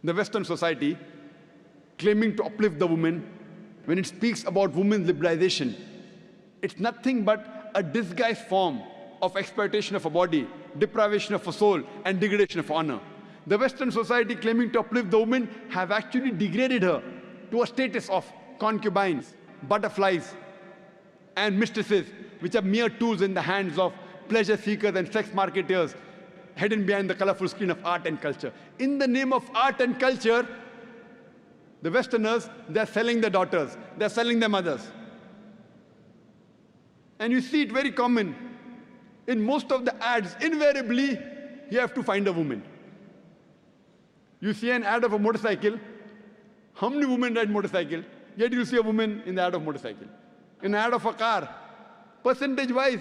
the Western society, claiming to uplift the woman, when it speaks about women's liberalization, it's nothing but a disguised form of exploitation of a body, deprivation of a soul, and degradation of honor. The Western society, claiming to uplift the woman, have actually degraded her to a status of concubines, butterflies, and mistresses, which are mere tools in the hands of pleasure seekers and sex marketers, hidden behind the colorful screen of art and culture. In the name of art and culture, the Westerners, they're selling their daughters, they're selling their mothers. And you see it very common. In most of the ads, invariably, you have to find a woman. You see an ad of a motorcycle. How many women ride motorcycle? Yet you see a woman in the ad of motorcycle. In the ad of a car, percentage-wise,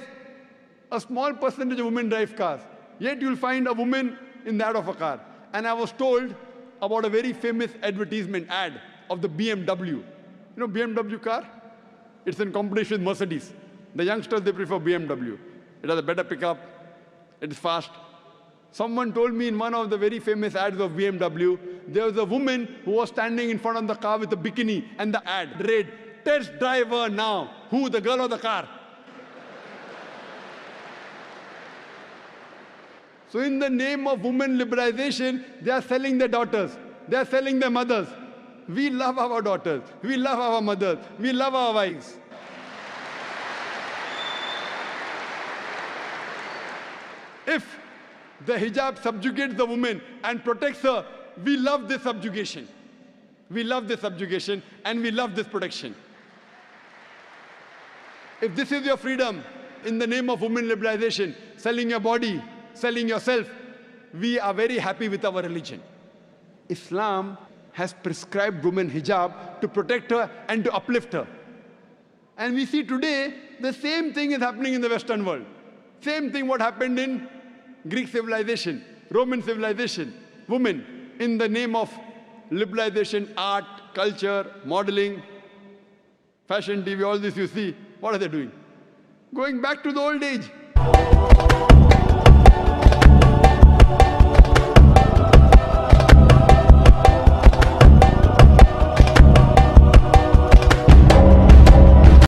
a small percentage of women drive cars. Yet you'll find a woman in the ad of a car. And I was told about a very famous advertisement ad of the BMW. You know BMW car? It's in competition with Mercedes. The youngsters, they prefer BMW. It has a better pickup. It is fast. Someone told me in one of the very famous ads of BMW, there was a woman who was standing in front of the car with a bikini, and the ad read, "Test driver now." Who? The girl or the car? So in the name of women liberalization, they are selling their daughters. They are selling their mothers. We love our daughters. We love our mothers. We love our wives. If the hijab subjugates the woman and protects her, we love this subjugation. We love this subjugation and we love this protection. If this is your freedom in the name of women liberalization, selling your body, selling yourself, we are very happy with our religion. Islam has prescribed women hijab to protect her and to uplift her. And we see today the same thing is happening in the Western world. Same thing what happened in Greek civilization, Roman civilization. Women, in the name of liberalization, art, culture, modeling, fashion, TV, all this you see, what are they doing? Going back to the old age.